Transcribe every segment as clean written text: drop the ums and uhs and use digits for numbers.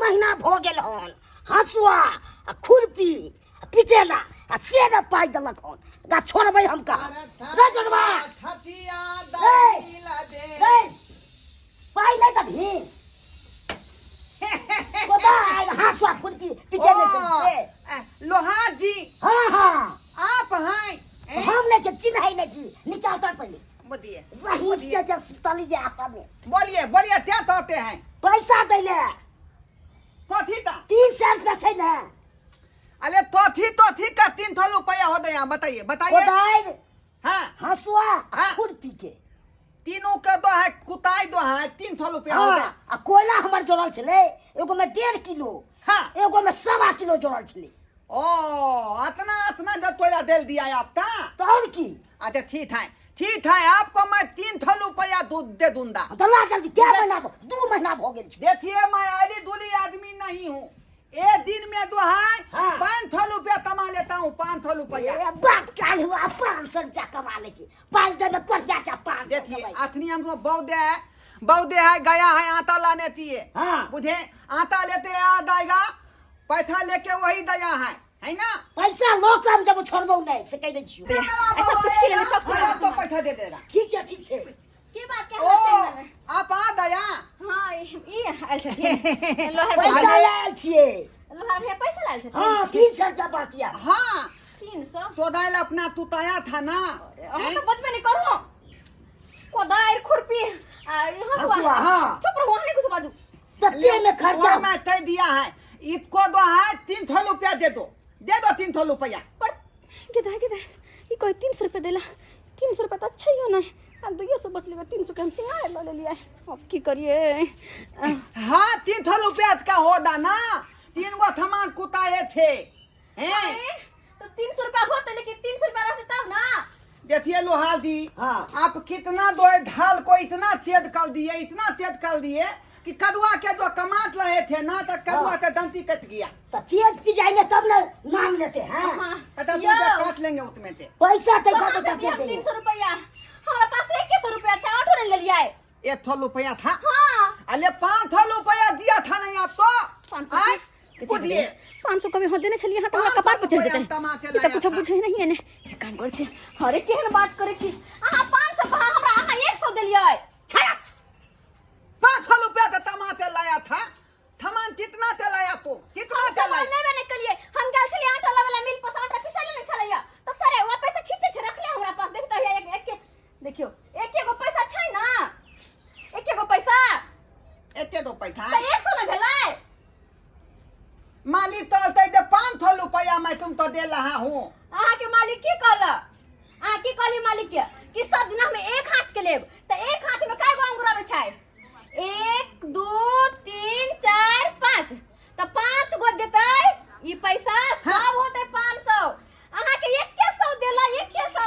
महीना भ गेल हन हसुआ खुरपी पिटेला से न पाई देलक हन गा छोड़बै हम कहा रे जोड़बा पाई नहीं तभी कोदाल हसुआ खुरपी पिटेले से लोहार जी हाँ हाँ आप हैं हम नहीं चिन्ह नहीं जी नीचे उतर पहले बोलिए वही से जब सुतली जे आपा में बोलिए बोलिए क्या कहते हैं पैसा दैले कथी ता 300 रुपया छै ना अरे तो का 300 रुपया हो गया बताइए बताइए कोदाल हाँ हसुआ हाँ। खुरपी के तीनों का दो है कुताई दो है 300 रुपया हो गया आ कोयला हमर जोड़ल छले एगो में 1.5 किलो हाँ एगो में 1.25 किलो जोड़ल छले ओ अतना जब तोला दिल दिया आपका तो और की अच्छा ठीक है आपको मैं 300 रुपया दूध दे दूंगा दला जल्दी क्या महीना 2 महीना हो गेल छै देखिए मैं आली दूली आदमी नहीं हूँ एक दिन में दो है हाँ। 500 रुपया कमा लेता हूँ 500 रुपया ए बात काल हुआ 500 रुपया कमा ले छी 5 दिन में पड़ जा 500 देखिए अथनी हमको बौदे है गया है आटा लाने दिए हाँ। बुझे आटा लेते आ जाएगा पैसा लेके वही दया है ना पैसा लो कम जब छोड़बो नहीं से कह दे छियो ऐसा कुछ के लिए सब आपको पैसा दे देगा ठीक है की बात के ओ आप आ दया हां ई आयल छथिन लोहार पैसा भैया लायल छिए लोहार भैया पैसा लायल छथिन हां 300 रुपया बाकिया हाँ 300 तो दाइल अपना तुताया था ना हम तो बचबे नहीं करू कोदार खुरपी हसुआ, हाँ। चुप रहो हमने कुछ बाजू तत्ते में खर्चा मैं तय दिया है इसको दो है 300 रुपया दे दो 300 रुपया पर किधर ई कोई 300 रुपया देला 300 रुपया तो अच्छा ही होना है अब 200 बच लेगा 300 के हम सिंगार ले लिया अब की करिए हाँ 300 रुपया का होगा ना 3 गो थमान कुताए थे हैं तो 300 रुपया होता लेकिन 300 रुपया रहते तब ना देखिए लोहार जी हाँ। आप कितना दो ढाल को इतना तेज कर दिए कि कदुआ के जो कमात रहे थे ना तो कदुआ हाँ। का दंती कट गया तो तेज पी जाएंगे तब ना नाम लेते हैं तो पूजा काट लेंगे उसमें से पैसा तो कैसा हम तो दिया देंगे 300 रुपया हमारे पास 100 रुपया अच्छा ऑटो ले लिया है 100 रुपया था हाँ अरे 500 रुपया दिया था नहीं आपको 500 आय? कितने पूछिए। दिए 500 कभी हो देने चलिए हां तो 500 कपार पर चढ़ रुपया जेते तमाचे तो लाया कुछ था। बुझे नहीं है ने एक काम कर छी अरे केहन बात करे छी अहां 500 कहा हमरा अहां 100 देलियै 500 रुपया का टमाटर लाया था थमान कितना चलाया तो कितना चलाया नहीं मैंने कलिए हम गेल छलिए आटा वाला मिल पर आटा पिसा लेने छलैया तो सर वो पैसा छीते छ रख ले हमरा पास देखता है एक देखियो एक गो पैसा छै ना एक गो पैसा एते दो पैसा तो 100 न भेलै मालिक तो दे दे 500 रुपया मैं तुमको दे रहा हूँ अहाँ के मालिक की कहला अहाँ की कहली मालिक के कि सब दिन में एक हाथ के लेब तो एक हाथ में काय गो अंगूरा में छै 1 2 3 4 5 तो 5 गो देतै ई पैसा सब होतै 500 अहाँ के 100 देला 100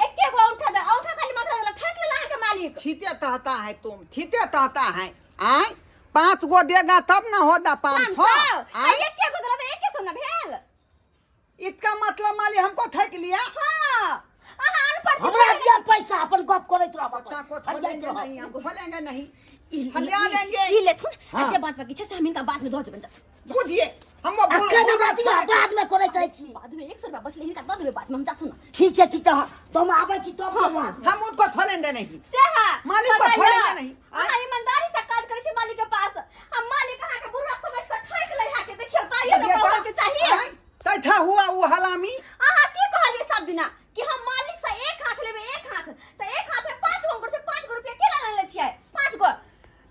एक गो औंठा दे औंठा खाली माथा देला ठक लेला अहाँ के मालिक छीते कहता है तुम छीते कहता है आय 5 गो देगा तब ना होगा 500 आ एक गो देला तो 100 न भेल इसका मतलब मालिक हमको ठक लिया हां अहाँ अनपढ़ हमरा दिया पैसा अपन गप करैत रहब पक्का को खोलेंगे नहीं हम खोलेंगे नहीं ई हलिया लेंगे ई लेथुन हाँ। अच्छे बात बाकी छै से हम इनका बाद में दो जबन जात बुझिए हम वो अक्का नहीं बात दिया बाद में करैत रही छी बाद में 100 रुपया बचले इनका दो देबे बाद में हम जाथुन ठीक है तुम आबै छी तो हम उनको खोलेंगे नहीं से है मालिक को छोड़ेंगे नहीं हां ईमानदारी से काज करे छी मालिक के पास हम मालिक अहाँ के बुरा समझ कर ठक ले हा के देखियो चाहिए न कहवा के चाहिए कैसा हुआ वो हलामी अहाँ की कहलिए सब दिना कि हम मालिक से एक हाथ लेबे एक हाथ तो एक हाथ में 5 गो अंगूर से 5 गो रुपया केला ले छियै 5 गो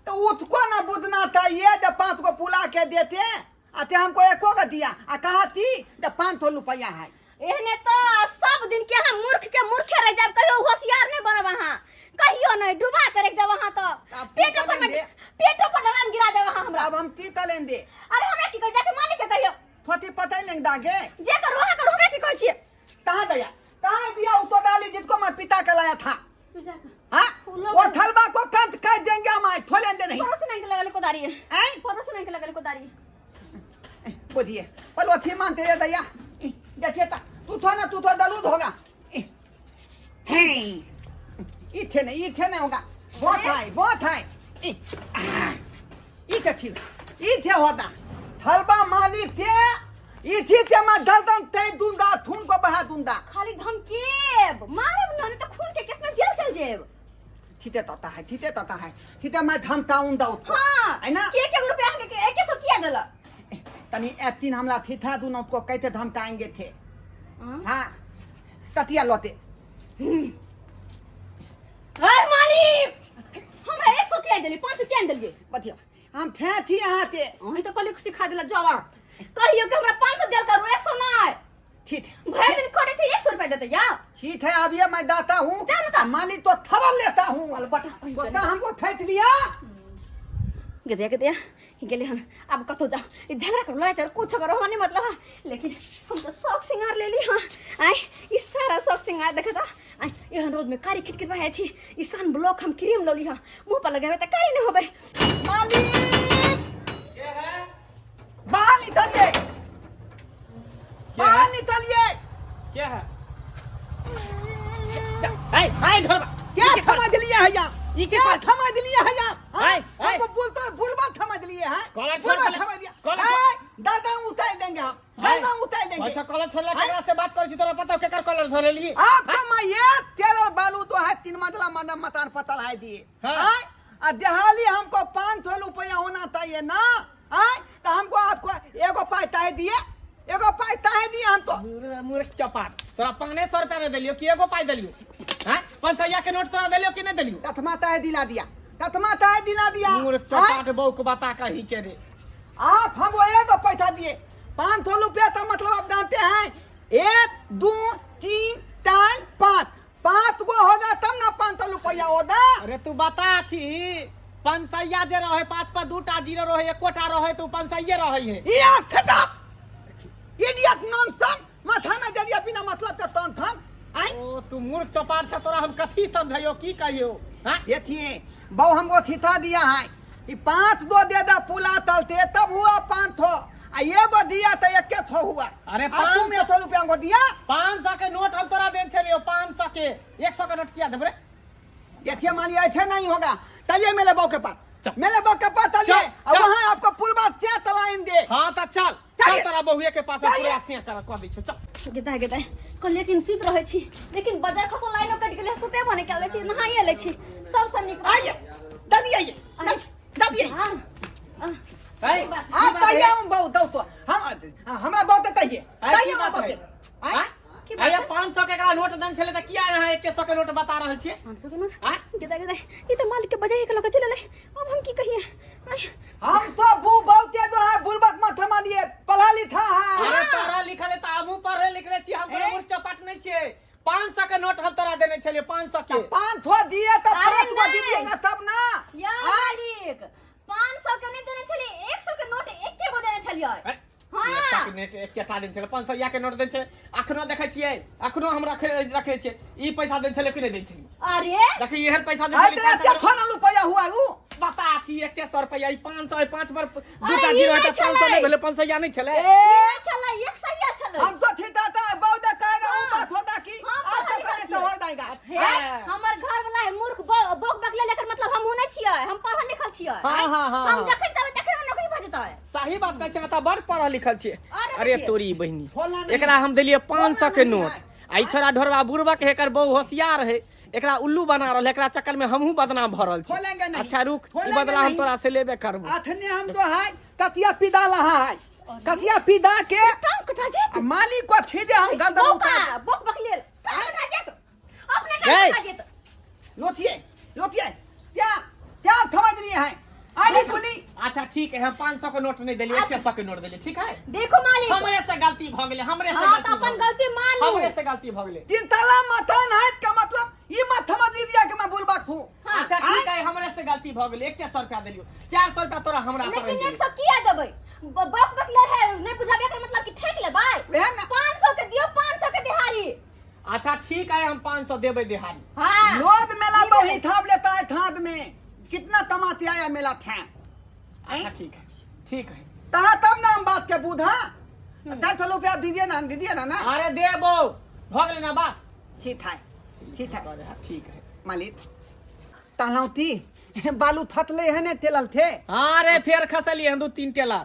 तो उसको ना बुझना चाहिए जब 5 को पुला के देते अते हमको 1 को दिया आ कहा थी जब 500 रुपया है एहने तो सब दिन के हम मूर्ख के मूर्खे रह जाब कहियो होशियार नहीं बनब अहाँ कहियो नहीं डुबा कर रख देब अहाँ तो पेटो पर डराम गिरा देब अहाँ हमरा अब हम की करेंगे अरे हमरा की कह जाके मालिक के कहियो फटी पता लेंगे दागे जे कर रोहा कर हमरा की कहै छियै कहाँ दिया उतो डाली जिसको मैं पिता का लाया था तू जा कर हाँ वो थलबा को कंत कह देंगे हम ठोलेंगे नहीं परोस नहीं के लगल कोदारी है हैं परोस नहीं के लगल कोदारी बुझिए पलो थी मानते ये दैया देखिए तू तो दलूद होगा इथे नहीं होगा बहुत है इथे होता थलबा मालिक थे इठी ते मैं दलदम ते दूंगा थून को बहा दूंगा खाली धमकेब मारब ना, नहीं तो खून के केस में जेल चल जेब। ठीते तोता है ठीते मैं धमकाऊंगा उसको हाँ है ना के रुपया के 100 किया देला। तनी ए तीन हमला थी था दूना उसको कैसे धमकाएंगे थे हाँ? हाँ कतिया लोते अरे मालिक हमरा 100 किया देली 500 किया देलिए। बतिया हम थे थी यहाँ से वही तो कल सिखा देला जबर कहियो कि हमरा 500 देल करू 100 ना ठीक भर दिन करे थे 100 रुपया देते या। ठीक है अब ये मैं दाता हूँ जा ना। मालिक तो थबल लेता हूँ वाल बटा बता हमको थैत लिया गदया गेले हम अब कतो जा झगड़ा कर लो चाहे कुछ करो हमारे मतलब है, लेकिन हम तो शौक सिंगार ले ली। हाँ आई इस सारा शौक सिंगार देखा था आई यहाँ रोज में कारी खिटखिट रहा छी ईशान ब्लॉक हम क्रीम लो ली। हाँ मुंह पर लगावे तो कारी नहीं होबे। मालिक क्या है? बाहर निकलिए बाहर निकलिए क्या है? हाय धरबा क्या थमा दिलिए है यहाँ ये क्या क्या थमा दिलिए है यहाँ हाय, हाय। हमको बोलता भूलबा थमा दिलिए हैं कॉलर छोड़ भूलबा के थमा दिया कॉलर हाय, दादा उतार देंगे हम दादा उतार देंगे अच्छा कॉलर छोड़ला हाय। केकरा से बात करै छी तोरा पता केकर कॉलर धरे ली? आप कमाइए तेल और बालू तो है 3 मंजिला मकान पतल है दिए हाँ। हाय आ दिहाली हमको 500 रुपया होना चाहिए ना हाय तो हमको आपको एगो पाई ताहे दिए एगो पाई ताहे दिए हम तो मूर्ख चपाट तोरा 500 रुपया ने देलियो कि एगो पाई देलियो? हैं 500 के नोट तोरा देलियो कि नहीं देलियो? तथमा ताहे दिला दिया तथमा ताहे दिला दिया मूर्ख हाय। चपाट बहु को बता कही के रे। आप हमको ये तो पैसा दिए 500 रुपया तो मतलब आप जानते हैं 1 2 3 4 5 गो होगा तब ना 500 रुपया होगा अरे तू बता छी 500 जे रहे 5 पर 2 टा जीरो रहे 1 टा रहे तो 500 रहे है। ये सेट अप इडियट नॉनसेंस माथा में दे दिया बिना मतलब का तन थन आई ओ तू मूर्ख चपाट से तोरा हम कथी समझाइयो की कहियो? हां ये थी बहु हमको ठिठा दिया है कि 5 दो दे दा पुला तलते तब हुआ 500 आ ये गो दिया तो एक के थो हुआ अरे आ तू 500 में तो रुपया को दिया 500 के नोट हम तोरा देन छलियो 500 के 100 के नोट किया देब रे? ये थी मान लिया ऐसे नहीं होगा तलिए मेरे बहु के पास चल। मेरे बहु के पास तलिए चल, और चल। वहां आपको पुलबा से तलाइन दे हां त चल चलिए। तोरा बहुए के पास चलिए। पूरा सिया कर कह दै छ चल। गेदा कल लेकिन सुत रहे छी लेकिन बाजार खसल लाइन कट गेले सुते बने के ले छी नहाए ले छी सब निक आइए दादी आइए दादी आइए हां हाय आप तलिए हम बहु दो तो हम हमरा बहुत तलिए तलिए हम बहुत हां अरे 500 के एकरा नोट दन छले त किया यहाँ 100 के नोट बता रहल छी? 500 के नोट हां गेदा ये तो मालिक के बजाय के लगे चले ले अब हम की कहिए हम तो बू बहुते जो है बुलबक मत थमा लिए पढ़ा लिखा है अरे पढ़ा लिखल त हमहू पढ़े लिखले छी हम ए? मूर्ख चपाट नहीं छी। 500 के नोट हम तोरा देने छलिए 500 के 500 दिए तो अरे 5 गो नहीं। दीजिएगा तब ना या मालिक 500 के नहीं देने छली 100 के नोट एके गो देने छलिए। हाँ। नेट एक केटा दिन छले 500 के नोट देन छे अखनो देखै छियै अखनो हम रखे छे ई पैसा देन छले कि नहीं देन छली? अरे देखि एहन पैसा देन आई छली तेरा क्या रुपया हुआ ऊ बता छी 100 रुपया ई 500 5 बार अरे दूटा ई जीरो नहीं है 500 नहीं छलै। भेले 500 नहीं छले? ये चला एक सही चला हम तो ठिठाता है बहुत कहेगा वो बात होगा कि हाँ, आप तो पढ़ा करे लिखा तो हो जाएगा अच्छा। हमर घर वाला है मूर्ख बोक बकले लेकर मतलब हम होने छियै हम पढ़ल लिखल छियै हाँ, हाँ, हाँ, हम हाँ। जखन जाबे तखन हम नौकरी भ जेतै। सही बात कहै छै बता बड़ पढ़ल लिखल छी। अरे अरे देखिए। तोरी बहिनी खोलना नहीं एकरा हम देलिए 500 के नहीं नोट है। आई छोरा ढोरवा बुरबा के एकर बहु होशियार है एकरा उल्लू बना रहल एकरा चक्कर में हमहू बदनाम भ रहल छी। खोलेंगे नहीं। अच्छा रुक ई खोलेंगे बदला हम नहीं। तोरा से लेबे करबो। अथने हम तो है कतिया पिदा लहा है कतिया पिदा के टांग कटा जेत मालिक को छीजे हम गंदा उतार बोक बकले टांग कटा जेत अपने ए! टांग कटा जेत। लोटिए क्या क्या समझ रही है आई बोली अच्छा ठीक है हम 500 के नोट नहीं देलिए अच्छा। 100 के नोट देलिए ठीक है? देखो मालिक हमरे से गलती भ गेले हमरे से हाँ, गलती तो अपन भ गेलै। गलती मान लू। हमरे से गलती भ गेले। तीन ताला मथन है का मतलब ये मत समझ दिया कि मैं बुलबक हूं हाँ। अच्छा ठीक है हमरे से गलती भ गेले 100 रुपया देलियो 400 रुपया तोरा हमरा पर लेकिन देलियो। 100 किया देबै बोक बकले है नहीं बुझाबे एकर मतलब कि ठेक लेबै वह ना 500 के दियो 500 के दिहाड़ी। अच्छा ठीक है हम 500 देबे दिहाड़ी। हां लोद मेला बही थाप लेता है थाद में कितना कमाती आया मेला था अच्छा ठीक है तहा तब ना हम बात के बूढ़ा 10 रुपया दीजिए ना ना अरे देबो भ गेले ना बात। ठीक है ठीक है ठीक है मालिक तलौती बालू थतले है ने तेलल थे हाँ रे फेर खसलिए 2-3 टेलर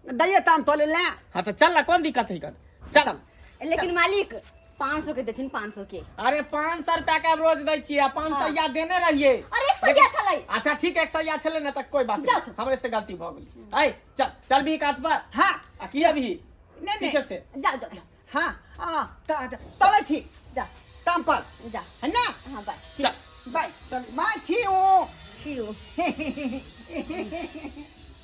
दैये ताम तोले ले। हाँ तो चल ना, कौन दिक्कत है कर, चल। लेकिन मालिक 500 के देथिन, 500 के। अरे 500 रुपया के रोज दै छियै, 500 या देने रहिए। अरे 100 या छलै। अच्छा ठीक, 100 या छले ना, तक कोई बात जाओ नहीं, हमरे से गलती भ गेल। आई चल चल भी काट पर। हाँ आ की अभी नहीं पीछे से जाओ जाओ जाओ हाँ तोले थी जा ताम पर जा। है ना। हाँ बाय चल। बाय मैं थी हूँ। छियो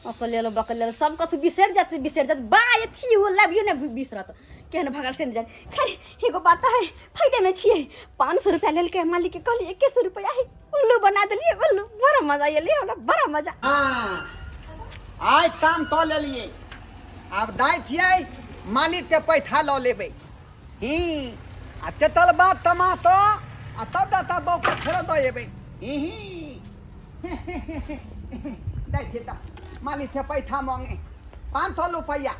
अकलेलो बकलेलो सब कथु बिसर जात बाय थी वो लबियो ने बिसरत केहन भगल से जान। खैर एगो बात है, फायदे में छिए। 500 रुपया लेल के मालिक के कहली 2100 रुपया है, उल्लू बना देलिए। उल्लू बड़ा मजा ये ले, हमरा बड़ा मजा। हाँ आज ताम तो ले लिए, अब दाय थिए मालिक के पैसा लो लेबे। ही आ तेतल बात टमाटो आ तब दाता बौ के फेर दो एबे। ही दाय थे ता मालिक से पैसा मांगे 500 रुपया,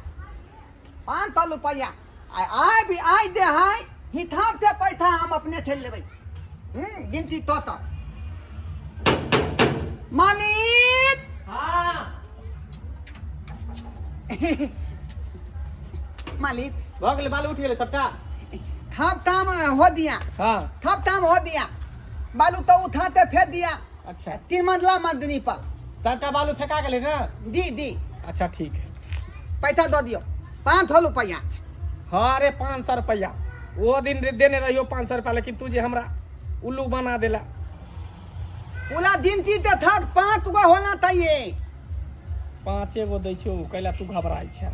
500 रुपया। आय भी आय दे है हिसाब से पैसा हम अपने से लेबे। गिनती तो मालिक। हाँ मालिक भ गेल, बाल उठ गेले सबटा। थप काम हो दिया, हाँ थप काम हो दिया। बालू तो उठाते फेंक दिया अच्छा, 3 मंजिला मदनी पर। सबटा बालू फेंका गेले ना। दी अच्छा ठीक है। पैसा दो दियो 500 रुपया। हाँ अरे 500 रुपया वो दिन देने रहियो 500 रुपया, लेकिन तुझे हमरा उल्लू बना देला। पूरा दिन ती ते थक 5 गो होना चाहिए। 5 गो दै छियो, कैला तू घबराई छै।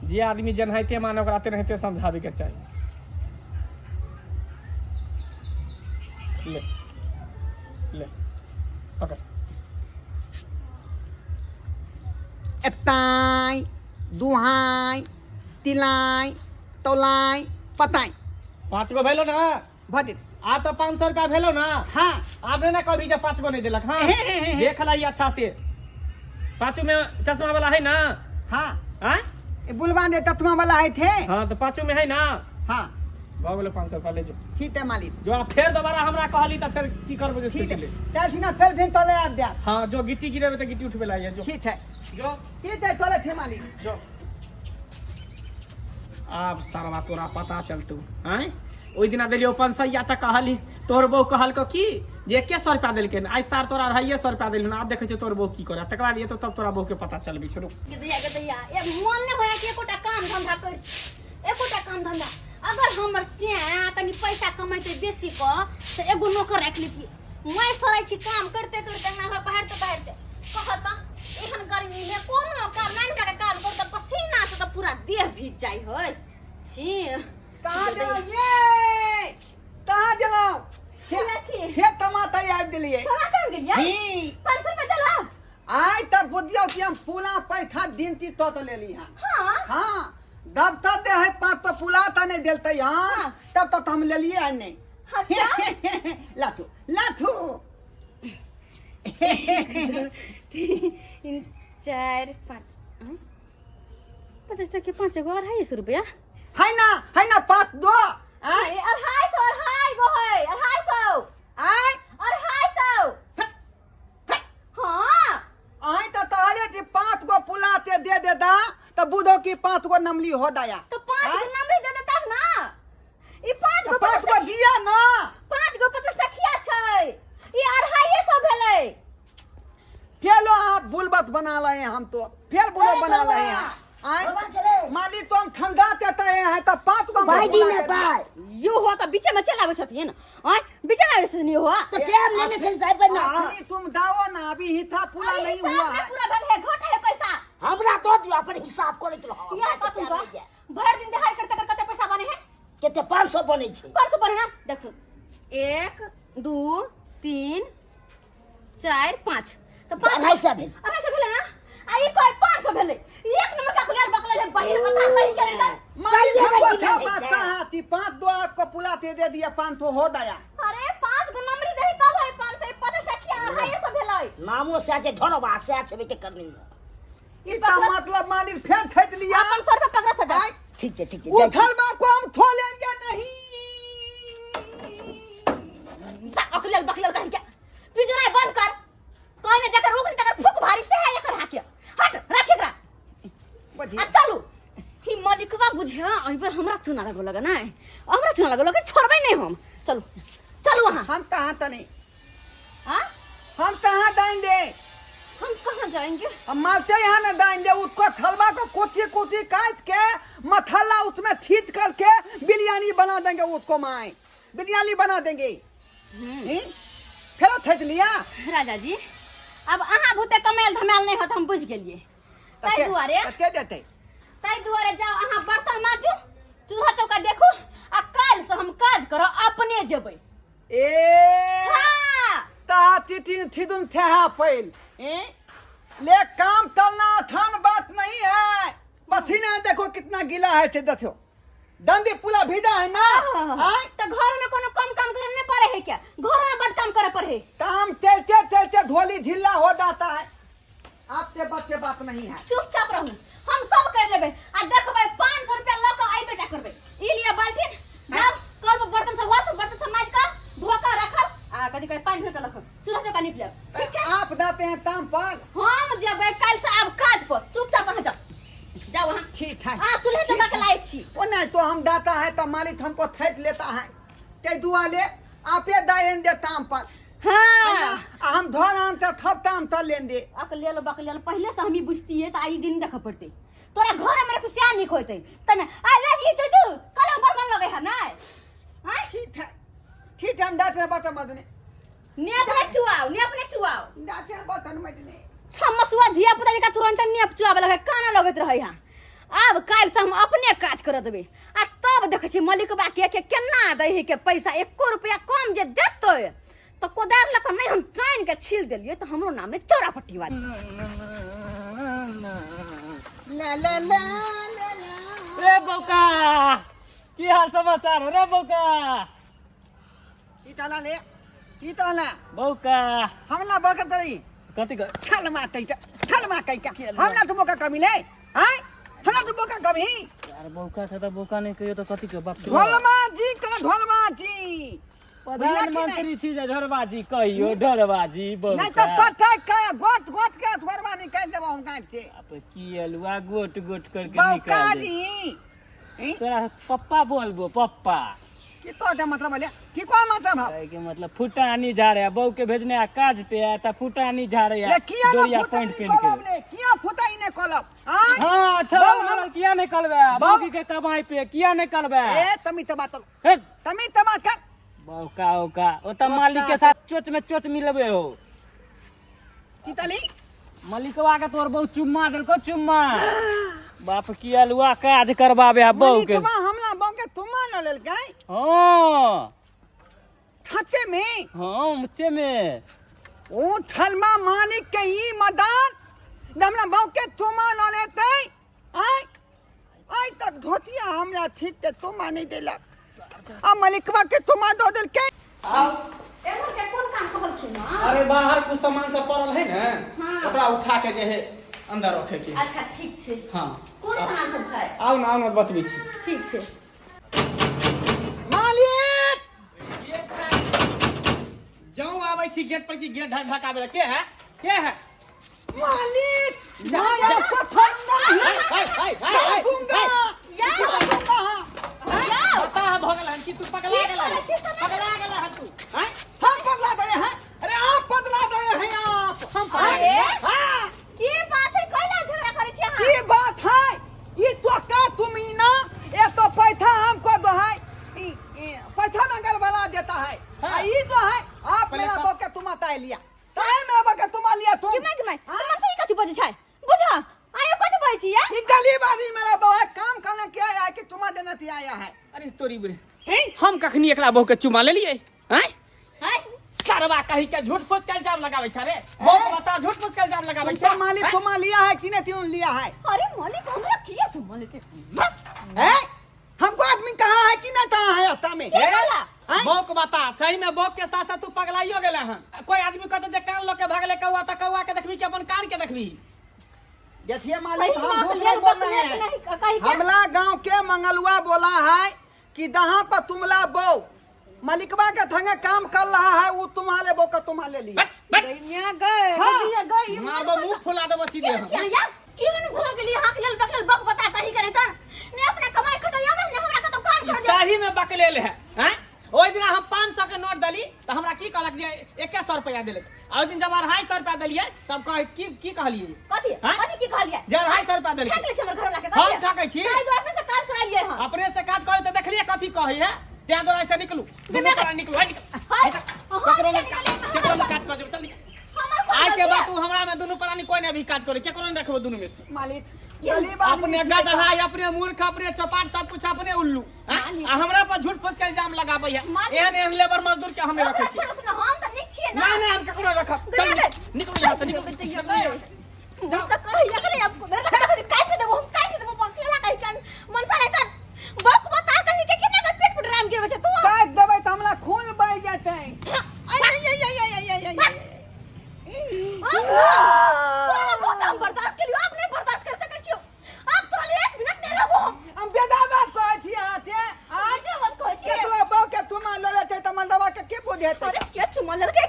जे आदमी जनहाइते माने ओकरा तेनाहिते समझावे के चाहिए। ले ले पकड़। एताई दुहाई तिलाई तौलाई पताई 5 गो भेलो ना। भदित। आ तो 500 रुपया भेलो ना। हाँ आबे ना कभी जब 5 गो नहीं देलक। हाँ देख लाई अच्छा से, 5 में चश्मा वाला है ना। हाँ हाँ बुलवा दे तत्मा वाला है थे। हाँ तो 5 में है ना। हाँ भ गेलो 500 रुपया ले जो। ठीक है मालिक। जो आप फिर दोबारा हमरा कहली त फिर की करबो जे ठीक सोच है ले। चल ना फिर तले आप दे। हाँ जो गिट्टी गिरेबे तो गिट्टी उठबे लाइए जो। ठीक है जो ठीक है तले थे मालिक। जो अब सरवा तोरा पता चलतू। हैं ओइ दिना देलियो 500 या त कहली, तोर बहू कहल को की जे 100 रुपया देलके। आई सार तोरा 250 रुपया देलिन। अब देखे छ तोर बहू की करे, तकर बाद ये तो तब तोरा बहू के पता चलबी। छोड़ू गदैया ए मन ने होया कि एकोटा काम धंधा कर, एकोटा काम धंधा। अगर हमर से कनी पैसा कमाइते बेसी क त एगो नौकर राख लीती। मैं सरै छी काम करते करते नहर पहाड़ते कहत एहन गर्मी में कोनो काम नहीं का काम कर त पसीना से त पूरा देह भीज जाई होय छी। कहाँ जाओ ये कहाँ जाओ हेला छी हे टमाटर याद दिलिए। कहाँ काम गेलिया ही 500 रुपया चला। आज तक बुझियो कि हम पूरा पैसा दिन ती तो ले ली। हां हाँ दब तक दे है 5 तो पुला तो नहीं देलते यहाँ। हाँ। तब तक हम ले लिए आज नहीं। अच्छा लाथू लाथू 3 4 5 50 टके 5 गो 250 रुपया। है ना 5 दो आय 250 गो है 250 आय 250। हाँ आय तो तहले कि 5 गो पुला ते दे दा तो बुधो की 5 गो नमली हो दया। तो 5 गो नंबर दे देता ना। ई 5 तो गो 5 गो दिया ना। 5 गो 50 टकिया छै। ई 250 भेलै। फेलो आप बुलबत बना रहे हैं हम तो फेल बुलो बना रहे हैं। आय मालिक तो हम ठंडा देते हैं तो 5 गो भाई दी ले भाई यो हो त बीच में चलावे छथिन। ओए बीच में आवे छथिन यो हो तो टाइम लेने से जाय पर ना। आखिरी तुम दाओ ना अभी हिथा पूरा नहीं हुआ है। पूरा भेल है घट है पैसा। हमरा दो दियो अपन हिसाब करैत रहो। या कथु का भर दिन दहाड़ करते कर कते पैसा बने है। केते 500 बनै छै। 500 बने ना देखो 1 2 3 4 5 तो 250 भेल। 250 भेले ना। आ ई कोई 500 भेले। एक नंबर का कुलियर बकले है बहिर बता सही करे ना। मालिक ये हमको नहीं था है। बात हाथी 5 दो आपको पुला ते दे दिया 500 हो दया। अरे 5 गो नंबर दही तब है 500 50 टकिया है ये सब भेलै। नामो से आछे ढोलबा से आछे बेटे करनी। इतना मतलब मालिक फेर थैत लिया। अपन सर पे पकड़ा सजा। आय ठीक है उथल में को हम थोलेंगे नहीं। अकलेल बकलेल कहीं क्या पिजरा बंद कर। कहने जाकर रुक नहीं तकर फुक भारी से है एकर हाकिया। हट रख एकरा। पति आ चलू ही मालिकवा बुझिया एहि बेर हमरा चुना लगो लगा ना हमरा चुना लगो लगा छोड़बै नहीं हम चलू चलू वहां हम कहाँ तनी हां हम कहाँ देंगे हम कहां जाएंगे हम मालते यहाँ न देंगे उसको थलवा को कोठी कोठी काट के मसाला उसमें छीट करके बिरयानी बना देंगे उसको माए बिरयानी बना देंगे फिर थक लिया राजा जी अब अहाँ भूते कमेल धमेल नहीं होत हम बुझ गेलिए ताई दुआरे के देते ताई दुआरे जाओ अहाँ बर्तन माजू चूल्हा चौका देखो आ काल से हम काज करो अपने जेबै ए हां ता तितिन थिदुन थेहा पैल ले काम चलना आसान बात नहीं है पसीना देखो कितना गीला है से देखो डंडी पूरा भीजा है ना तो घर में कोनो कम काम करे नहीं पड़े है क्या घर में बड़ काम करे पड़े काम चलते चलते धोली ढीला हो जाता है आपके बच्चे बात नहीं है चुपचाप रहू हम सब कर लेबे आ देखबै 500 रुपया ल के आई बेटा करबै ई लिए बाल्टीन जाओ कल बर्तन सब वास बर्तन सब माज का धो के रखल आ कदी कहीं पानी भर के रखल चूल्हा चौका निप ले ठीक है आप जाते हैं काम पर हम जेबै कल से अब काज पर चुपचाप वहां जाओ वहां ठीक है हां चूल्हा चौका के लायक छी वो नहीं तो हम जाता है तो मालिक हमको थैत लेता है ते दुआ ले आपे दाएं दे काम पर हां हम धोर आनते थप काम चल लें दे अकलेल बकलेल पहले से हम ही बुझतिए तो आई दिन देख पड़ते तोरा घर में खुशियार नहीं खोते तने आ लगी तू कल हमर मन लगे है ना हां ठीक है हम दाते बता मदने ने अपने चुआओ दाते बतन मदने छमसुआ धिया पुता का तुरंत नेप चुआवे लगे काना लगत रहे यहाँ अब काल से हम अपने काज कर देबे आ तब देखे छी मालिकबा के केना दे है के पैसा 1 रुपया कम जे देतो तो कोदार लक नहीं हम चैन के छील देलिए तो हमरो नाम में चौरापट्टी वाली ला रे बौका की हाल समाचार रे बौका इताला ले इताला बौका हमला बकत दई कथी कर छल माटै का हमला तो मौका कमी ले हैं हमरा तो मौका कमी यार बौका से तो बौका नहीं कहियो तो कथी के बाप ढोलमा जी प्रधानमंत्री छी जे ढोलबाजी कहियो ढोलबाजी बौका नहीं तो पटै का गोट के ढोलबा निकाल देबो हम गांठ से अब की अलुआ गोट करके बौका निकाल दे जी तोरा पप्पा बोलबो पप्पा की तो का मतलब बोले की कोन मतलब है कहे के मतलब फुटानी झाड़े बौ के भेजने आ काज पे आ त फुटानी झाड़े ले किया ना डोरिया फुटाई पैंट पहन के ले किया फुटाई ने कलब हां हां अच्छा मरल किया नहीं करबे बौकी के कमाई पे किया नहीं करबे ए तमी तो बात हे कर बौका ओ त मालिक के साथ चोच में चोच मिलबे हो की तली मलिकवा के तोर बहु चुम्मा देलको चुम्मा बाप की अलुआ काज करबाबे आ बहू के तुमा हमला बहू के तुमा न लेल गई हां छते में हां मुच्चे में ओ छलमा मालिक के ई मदान हमला बहू के तुमा न लेते आई तक धोतिया हमला ठीक के तुमा नहीं देला आ मलिकवा के तुमा दो देल के एमर के कोन काम कहल छी ना अरे बाहर कुछ सामान सब पड़ल है ना हाँ। ओकरा उठा के जे है अंदर रखे के अच्छा ठीक छै हाँ कोन सामान सब छै आओ ना बतबी छी ठीक छै मालिक जाऊं आबै छी गेट पर की गेट ढकाबे के है मालिक जाया पत्थर नहीं दूंगा बता भगल हन की तू पगला गेला हन तू हैं हम पगला गए हैं अरे आप पगला गए हैं आप हम अरे हां की बात है कैला झगड़ा करे छी अहाँ की बात है ये तो का तुम ही ना ये तो पैसा हमको दो है पैसा मंगल वाला देता है ये जो है आप मेरा बके तुम आता लिया टाइम में बके तुम लिया तुम कि मैं हमर से कथि बजे छै बुझा आयो कथि बजे छी या ये गलीबाजी मेरा बउआ काम करने के आया है कि तुम देना थी आया है अरे तोरी बे हम कखनी एकला बहु के चुमा ले लिए हैं हाय सरवा कहि के झूठ फूस के इल्जाम लगाबै छ रे बहुत बता झूठ फूस के इल्जाम लगाबै छ तुमको मालिक तुम लिया है कि नहीं तुम लिया है अरे मालिक हमरा किया संभाल लेते हैं हमको आदमी कहाँ है कि नहीं कहाँ है रास्ता में बौक बता सही में बौक के साथ साथ तू पगलाइयो गेले हन कोई आदमी कहते जे कान लो के भागले कौआ त कौआ के देखबी कि अपन कान के देखबी देखिए मालिक सही हम बात झूठ है, नहीं बोल बात रहे नहीं, हैं कहीं के? हमला गांव के मंगलुआ बोला है कि दहा पर तुमला बो मलिकबा का थंगे काम कर रहा है वो तुम्हारे बो का तुम्हारे लिए गइया गए हाँ। गइया गए मारबो मुंह फुला देबो सीधे हम या केन भोग के लिए हाक लेल बकल 250 रुपया देले और दिन जब 250 रुपया देलिए तब कह की कहलिए कथी हाँ? कथी की कहलिए जे 250 रुपया देलिए ठक ले छै हमर घर वाला के हम ठकै छी ताई द्वार पे से काज करा लिए हम अपने से काज करे त देखलिए कथी कहै है त्या द्वारा से निकलू दुनू पर निकलू है निकल केकरो में काज कर चल निकल आज के बाद तू हमरा में दुनू प्राणी कोई नहीं भी काज करे केकरो नहीं रखबो दुनू में से मालिक अपने गधा अपने मूर्ख अपने चपाट सब कुछ अपने उल्लू आ हमरा पर झूठ फूस के इल्जाम लगाबै है एहन एहन लेबर मजदूर के हमें रखै छी छोड़ सुन हम त निक छियै ना नहीं हम केकरो रखब चल निकल यहां से निकल जाओ त कह एकरे आपको काट देबो हम काट देबो पकला कहि कान मनसा लेता बक बता कहि के केना का पेट फुट राम गिरबै छै तू काट देबै त हमरा खून बह जेतै बहुत हम बर्दाश्त कर लियो आप नहीं बर्दाश्त कर सकै छियो आप तोरा लिए 1 मिनट नहीं रहबो हम बेदाबाद कहै छी हाथे आज मत कहै छी केकरो बाऊ के तुमा लले छै त मलदवा के के बोध हेतै अरे के चुमा ललके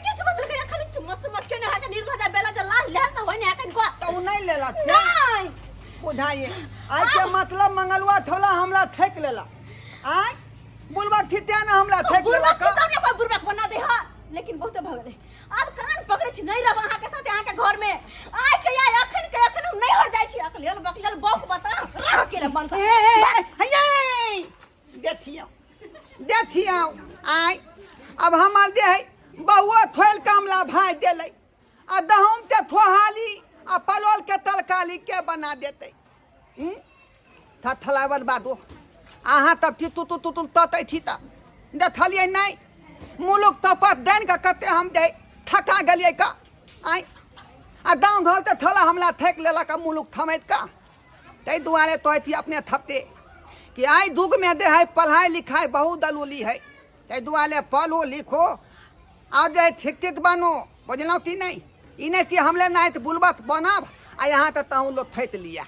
खाली चुमा के ने हाके निर्लजा बेला जे लाज ले त होने हाकन को त उ नहीं लेला नहीं बुझाइए आज के मतलब मंगलवा थोला हमला ठेक लेला आय बुलबा ठित्या ना हमला ठेक लेला बुरबक छितम ने कोई बुरबक बना दे हा लेकिन बहुत भगले अब कान पकड़े छी नहीं रहब अहाँ के साथ अहाँ के घर में आय के आय अखन हम नहीं हट जाय छी अकलेल बकलेल बौक बता रह के मन से हे देखियो आय अब हमर दे बहुआ थोल कामला भाई देले आ दहम के थोहाली आ पलोल के तरकारी के बना देते थलावल बादो अहाँ तब तू ततै छी त देखलिए नहीं मुलुक तपत देन का कते हम दे थका गलिए का आय आ दाम धर ते थला हमला ठेक लेला का मुलुक थमैत का तै दुआरे तो थी अपने थपते कि आय दुग में दे है पढ़ाई लिखाई बहुत दलूली है तै दुआरे पढ़ो लिखो आ जे ठीक बनो बुझलौ कि नहीं इने कि हमले नहीं बुलबत बनाब आ यहाँ तक तहु लो थैत लिया।